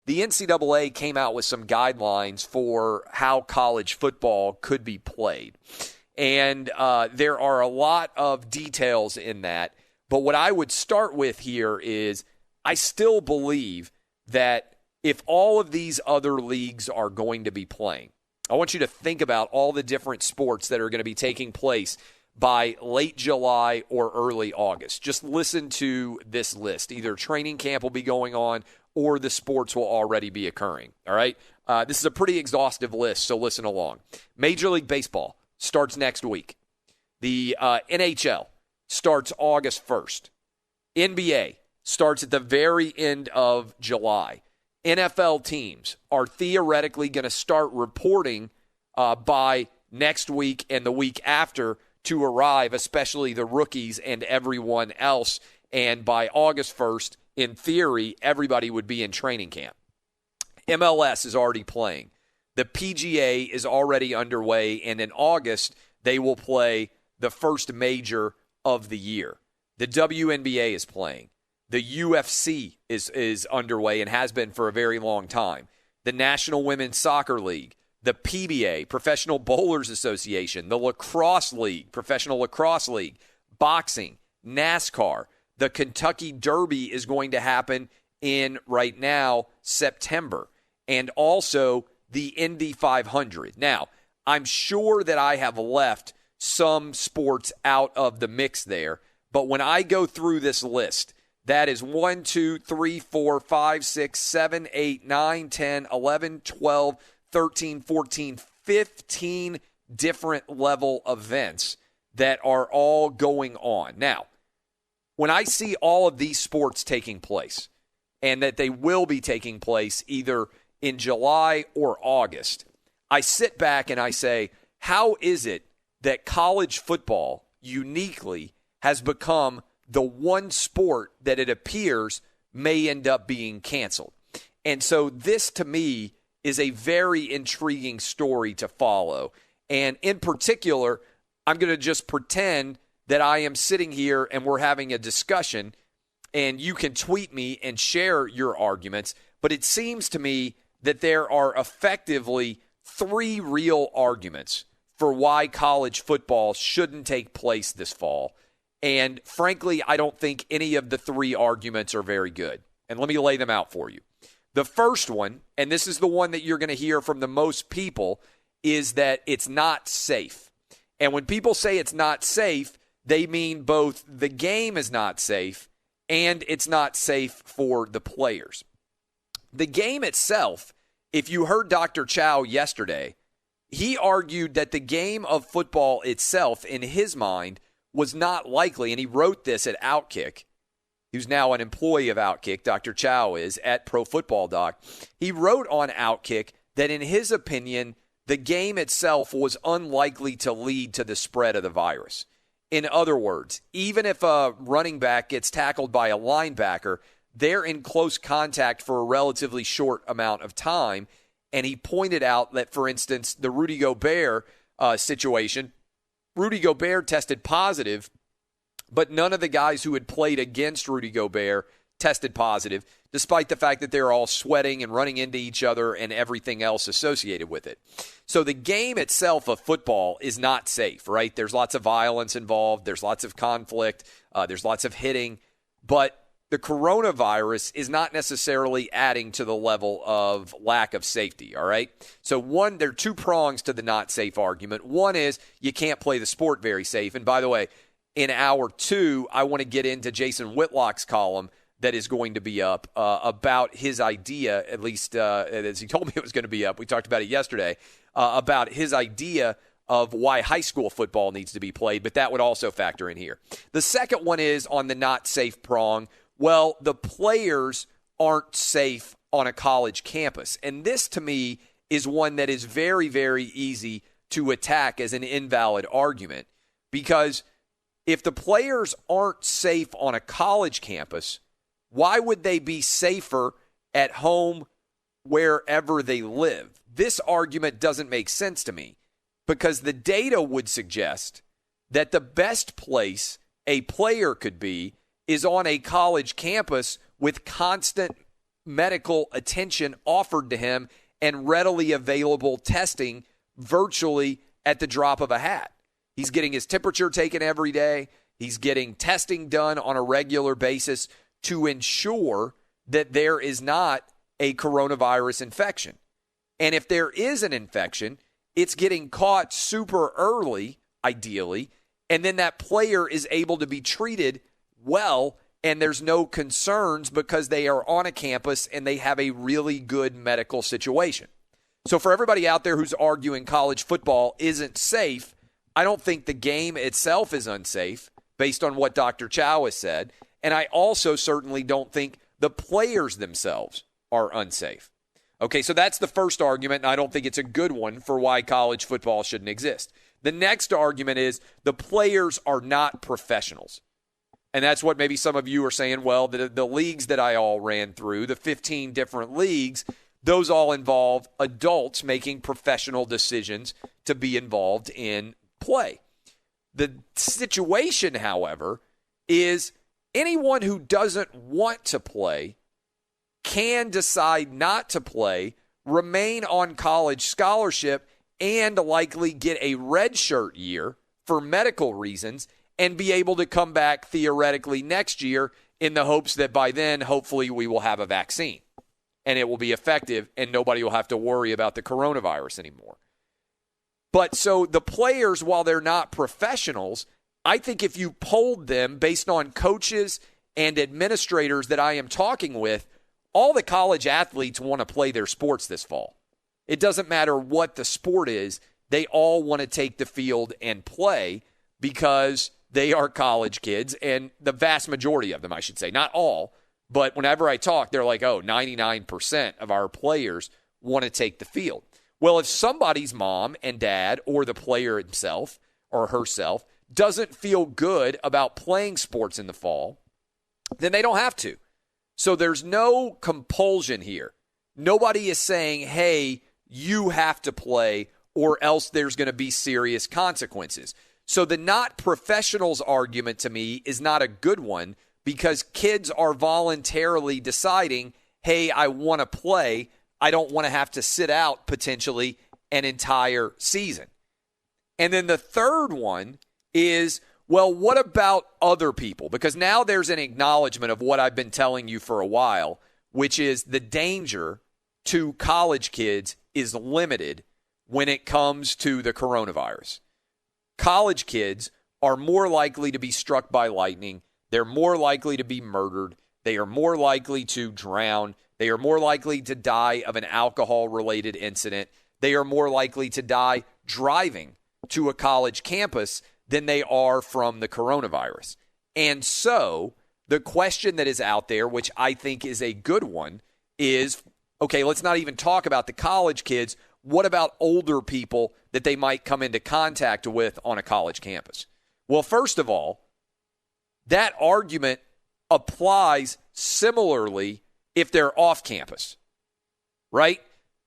the NCAA came out with some guidelines for how college football could be played. And there are a lot of details in that. But what I would start with here is I still believe that if all of these other leagues are going to be playing, I want you to think about all the different sports that are going to be taking place by late July or early August. Just listen to this list. Either training camp will be going on or the sports will already be occurring. All right? This is a pretty exhaustive list, so listen along. Major League Baseball starts next week. The NHL starts August 1st. NBA starts at the very end of July. NFL teams are theoretically going to start reporting by next week and the week after to arrive, especially the rookies and everyone else. And by August 1st, in theory, everybody would be in training camp. MLS is already playing. The PGA is already underway, and in August, they will play the first major of the year. The WNBA is playing. The UFC is underway and has been for a very long time. The National Women's Soccer League, the PBA, Professional Bowlers Association, the Lacrosse League, Professional Lacrosse League, boxing, NASCAR. The Kentucky Derby is going to happen in, right now, September. And also the Indy 500. Now, I'm sure that I have left some sports out of the mix there, but when I go through this list, that is 1, 2, 3, 4, 5, 6, 7, 8, 9, 10, 11, 12, 13, 14, 15 different level events that are all going on. Now, when I see all of these sports taking place, and that they will be taking place either in July or August, I sit back and I say, how is it that college football uniquely has become the one sport that it appears may end up being canceled? And so this, to me, is a very intriguing story to follow. And in particular, I'm going to just pretend that I am sitting here and we're having a discussion, and you can tweet me and share your arguments. But it seems to me that there are effectively three real arguments for why college football shouldn't take place this fall. And frankly, I don't think any of the three arguments are very good. And let me lay them out for you. The first one, and this is the one that you're going to hear from the most people, is that it's not safe. And when people say it's not safe, they mean both the game is not safe and it's not safe for the players. The game itself, if you heard Dr. Chow yesterday, he argued that the game of football itself, in his mind, was not likely, and he wrote this at Outkick. Who's now an employee of Outkick, Dr. Chow is, at Pro Football Doc. He wrote on Outkick that in his opinion, the game itself was unlikely to lead to the spread of the virus. In other words, even if a running back gets tackled by a linebacker, they're in close contact for a relatively short amount of time. And he pointed out that, for instance, the Rudy Gobert situation, Rudy Gobert tested positive, but none of the guys who had played against Rudy Gobert tested positive, despite the fact that they're all sweating and running into each other and everything else associated with it. So the game itself of football is not safe, right? There's lots of violence involved. There's lots of conflict. There's lots of hitting. But the coronavirus is not necessarily adding to the level of lack of safety, all right? So one, there are two prongs to the not safe argument. One is you can't play the sport very safe. And by the way, in hour two, I want to get into Jason Whitlock's column that is going to be up about his idea, at least as he told me it was going to be up. We talked about it yesterday, about his idea of why high school football needs to be played, but that would also factor in here. The second one is on the not safe prong. Well, the players aren't safe on a college campus. And this, to me, is one that is very, very easy to attack as an invalid argument. Because if the players aren't safe on a college campus, why would they be safer at home wherever they live? This argument doesn't make sense to me, because the data would suggest that the best place a player could be is on a college campus with constant medical attention offered to him and readily available testing virtually at the drop of a hat. He's getting his temperature taken every day. He's getting testing done on a regular basis to ensure that there is not a coronavirus infection. And if there is an infection, it's getting caught super early, ideally, and then that player is able to be treated well, and there's no concerns because they are on a campus and they have a really good medical situation. So for everybody out there who's arguing college football isn't safe, I don't think the game itself is unsafe based on what Dr. Chow has said. And I also certainly don't think the players themselves are unsafe. Okay, so that's the first argument, and I don't think it's a good one for why college football shouldn't exist. The next argument is the players are not professionals. And that's what maybe some of you are saying, well, the leagues that I all ran through, the 15 different leagues, those all involve adults making professional decisions to be involved in play. The situation, however, is anyone who doesn't want to play can decide not to play, remain on college scholarship, and likely get a redshirt year for medical reasons and be able to come back theoretically next year in the hopes that by then, hopefully, we will have a vaccine and it will be effective and nobody will have to worry about the coronavirus anymore. But so the players, while they're not professionals, I think if you polled them based on coaches and administrators that I am talking with, all the college athletes want to play their sports this fall. It doesn't matter what the sport is. They all want to take the field and play because they are college kids, and the vast majority of them, I should say, not all, but whenever I talk, they're like, 99% of our players want to take the field. Well, if somebody's mom and dad or the player himself or herself doesn't feel good about playing sports in the fall, then they don't have to. So there's no compulsion here. Nobody is saying, hey, you have to play or else there's going to be serious consequences. So the not professionals argument to me is not a good one because kids are voluntarily deciding, hey, I want to play. I don't want to have to sit out potentially an entire season. And then the third one is, well, what about other people? Because now there's an acknowledgement of what I've been telling you for a while, which is the danger to college kids is limited when it comes to the coronavirus. College kids are more likely to be struck by lightning. They're more likely to be murdered. They are more likely to drown. They are more likely to die of an alcohol-related incident. They are more likely to die driving to a college campus than they are from the coronavirus. And so the question that is out there, which I think is a good one, is, okay, let's not even talk about the college kids. What about older people that they might come into contact with on a college campus? Well, first of all, that argument applies similarly if they're off campus, right?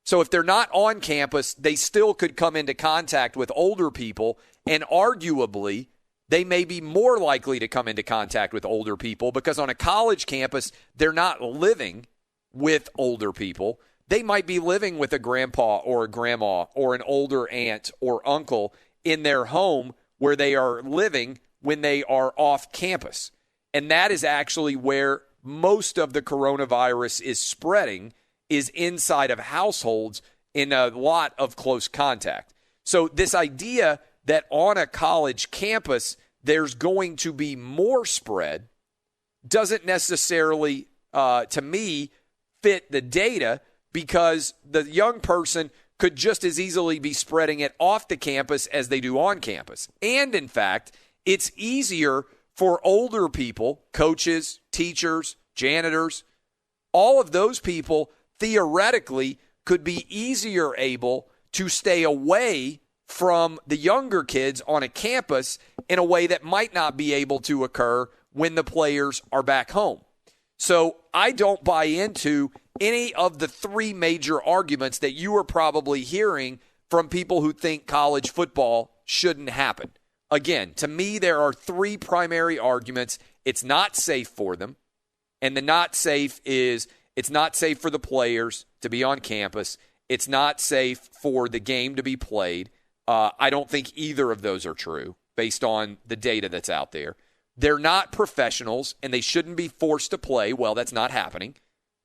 So if they're not on campus, they still could come into contact with older people, and arguably they may be more likely to come into contact with older people because on a college campus, they're not living with older people. They might be living with a grandpa or a grandma or an older aunt or uncle in their home where they are living when they are off campus. And that is actually where most of the coronavirus is spreading, is inside of households in a lot of close contact. So this idea that on a college campus there's going to be more spread doesn't necessarily, to me, fit the data, because the young person could just as easily be spreading it off the campus as they do on campus. And in fact, it's easier for older people, coaches, teachers, janitors, all of those people theoretically could be easier able to stay away from the younger kids on a campus in a way that might not be able to occur when the players are back home. So I don't buy into any of the three major arguments that you are probably hearing from people who think college football shouldn't happen. Again, to me, there are three primary arguments. It's not safe for them, and the not safe is It's not safe for the players to be on campus. It's not safe for the game to be played. I don't think either of those are true based on the data that's out there. They're not professionals, and they shouldn't be forced to play. Well, that's not happening.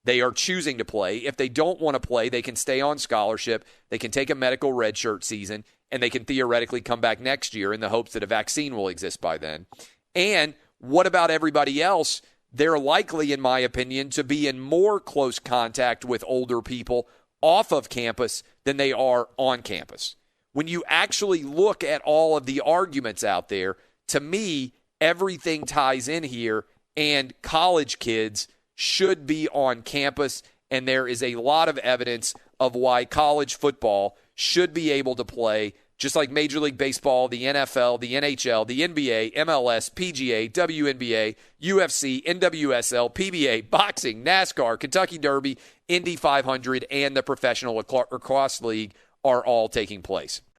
They are choosing to play. If they don't want to play, they can stay on scholarship. They can take a medical redshirt season, and they can theoretically come back next year in the hopes that a vaccine will exist by then. And what about everybody else? They're likely, in my opinion, to be in more close contact with older people off of campus than they are on campus. When you actually look at all of the arguments out there, to me, everything ties in here, and college kids should be on campus, and there is a lot of evidence of why college football should be able to play just like Major League Baseball, the NFL, the NHL, the NBA, MLS, PGA, WNBA, UFC, NWSL, PBA, boxing, NASCAR, Kentucky Derby, Indy 500, and the Professional Lacrosse League are all taking place.